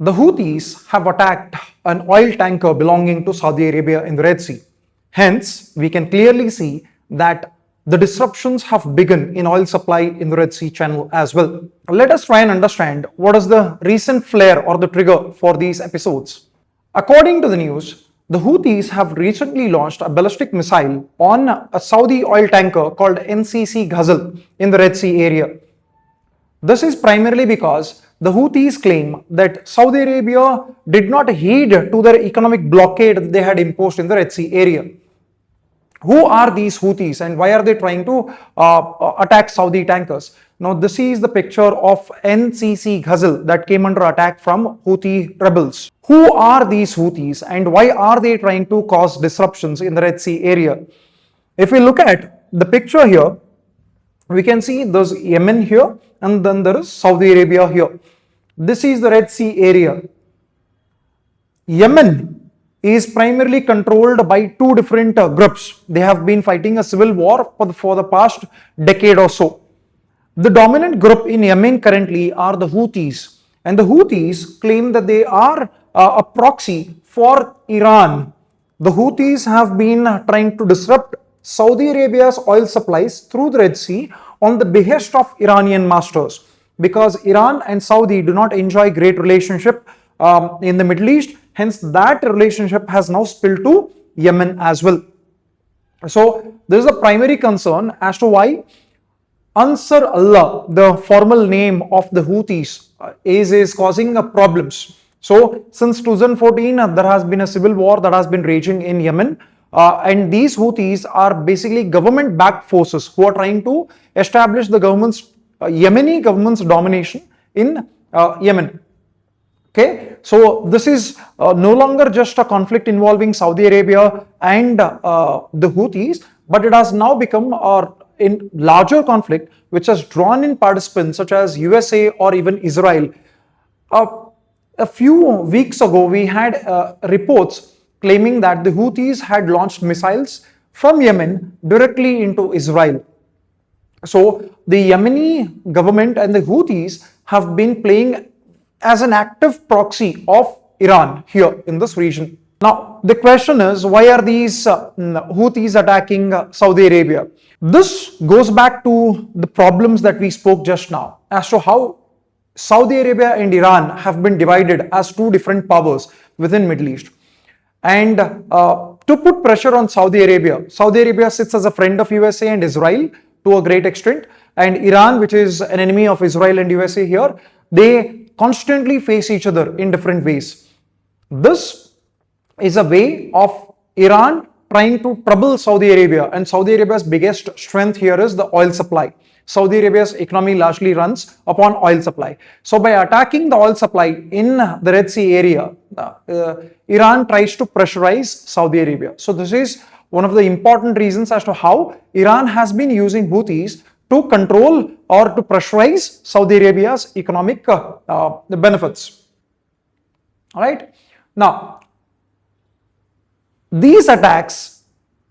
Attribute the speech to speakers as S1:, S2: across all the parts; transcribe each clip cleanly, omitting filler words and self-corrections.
S1: The Houthis have attacked an oil tanker belonging to Saudi Arabia in the Red Sea. Hence, we can clearly see that the disruptions have begun in oil supply in the Red Sea channel as well. Let us try and understand what is the recent flare or the trigger for these episodes. According to the news, the Houthis have recently launched a ballistic missile on a Saudi oil tanker called NCC GHAZAL in the Red Sea area. This is primarily because the Houthis claim that Saudi Arabia did not heed to their economic blockade that they had imposed in the Red Sea area. Who are these Houthis and why are they trying to attack Saudi tankers? Now, this is the picture of NCC GHAZAL that came under attack from Houthi rebels. Who are these Houthis and why are they trying to cause disruptions in the Red Sea area? If we look at the picture here, we can see there's Yemen here and then there is Saudi Arabia here. This is the Red Sea area. Yemen is primarily controlled by two different groups. They have been fighting a civil war for the past decade or so. The dominant group in Yemen currently are the Houthis, and the Houthis claim that they are a proxy for Iran. The Houthis have been trying to disrupt Saudi Arabia's oil supplies through the Red Sea on the behest of Iranian masters, because Iran and Saudi do not enjoy great relationship in the Middle East. Hence, that relationship has now spilled to Yemen as well. So, this is the primary concern as to why Ansar Allah, the formal name of the Houthis, is causing problems. So, since 2014, there has been a civil war that has been raging in Yemen. And these Houthis are basically government-backed forces who are trying to establish the Yemeni government's domination in Yemen. Okay, so this is no longer just a conflict involving Saudi Arabia and the Houthis, but it has now become a larger conflict which has drawn in participants such as USA or even Israel. A few weeks ago, we had reports claiming that the Houthis had launched missiles from Yemen directly into Israel. So the Yemeni government and the Houthis have been playing as an active proxy of Iran here in this region. Now, the question is, why are these Houthis attacking Saudi Arabia? This goes back to the problems that we spoke just now as to how Saudi Arabia and Iran have been divided as two different powers within Middle East. And to put pressure on Saudi Arabia sits as a friend of USA and Israel to a great extent, and Iran, which is an enemy of Israel and USA here, they constantly face each other in different ways. This is a way of Iran trying to trouble Saudi Arabia, and Saudi Arabia's biggest strength here is the oil supply. Saudi Arabia's economy largely runs upon oil supply. So by attacking the oil supply in the Red Sea area, Iran tries to pressurize Saudi Arabia. So this is one of the important reasons as to how Iran has been using Houthis to control or to pressurize Saudi Arabia's economic benefits. All right. Now, these attacks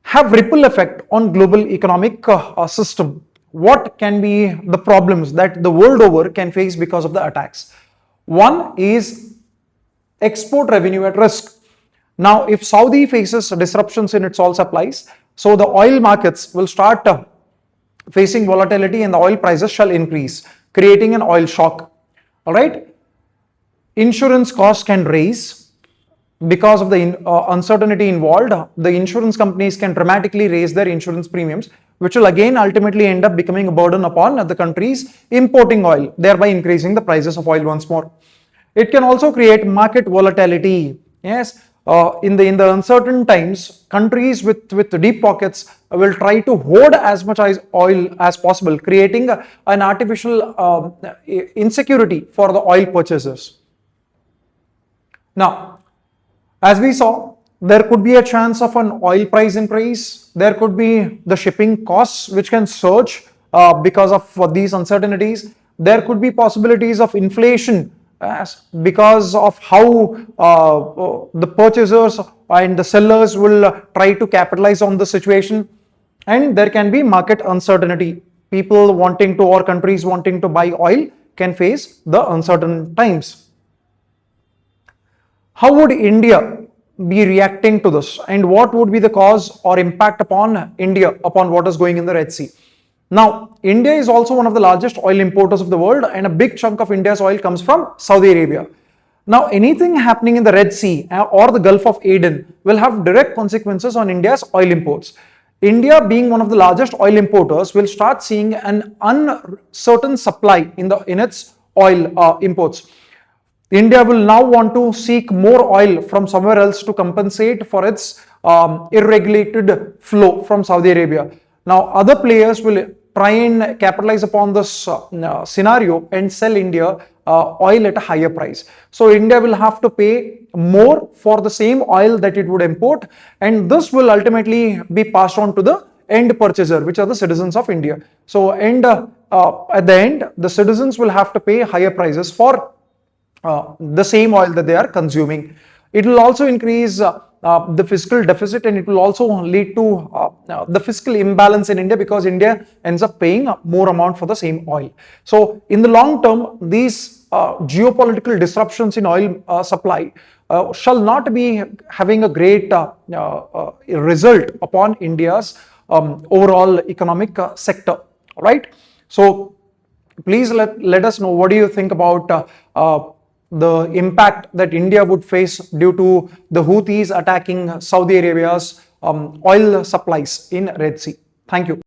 S1: have ripple effect on global economic system. What can be the problems that the world over can face because of the attacks? One is export revenue at risk. Now, if Saudi faces disruptions in its oil supplies, so the oil markets will start facing volatility and the oil prices shall increase, creating an oil shock. All right. Insurance costs can raise because of the uncertainty involved. The insurance companies can dramatically raise their insurance premiums, which will again ultimately end up becoming a burden upon the countries importing oil, thereby increasing the prices of oil once more. It can also create market volatility. Yes, in the uncertain times, countries with deep pockets will try to hoard as much oil as possible, creating an artificial insecurity for the oil purchasers. Now, as we saw, there could be a chance of an oil price increase. There could be the shipping costs which can surge because of these uncertainties. There could be possibilities of inflation because of how the purchasers and the sellers will try to capitalize on the situation. And there can be market uncertainty. People wanting to, or countries wanting to buy oil can face the uncertain times. How would India be reacting to this, and what would be the cause or impact upon India upon what is going in the Red Sea? Now, India is also one of the largest oil importers of the world, and a big chunk of India's oil comes from Saudi Arabia. Now, anything happening in the Red Sea or the Gulf of Aden will have direct consequences on India's oil imports. India, being one of the largest oil importers, will start seeing an uncertain supply in its oil imports. India will now want to seek more oil from somewhere else to compensate for its irregulated flow from Saudi Arabia. Now, other players will try and capitalize upon this scenario and sell India oil at a higher price. So, India will have to pay more for the same oil that it would import, and this will ultimately be passed on to the end purchaser, which are the citizens of India. So, at the end, the citizens will have to pay higher prices for the same oil that they are consuming. It will also increase the fiscal deficit, and it will also lead to the fiscal imbalance in India, because India ends up paying more amount for the same oil. So in the long term, these geopolitical disruptions in oil supply shall not be having a great result upon India's overall economic sector. All right. So please let us know, what do you think about the impact that India would face due to the Houthis attacking Saudi Arabia's oil supplies in Red Sea. Thank you.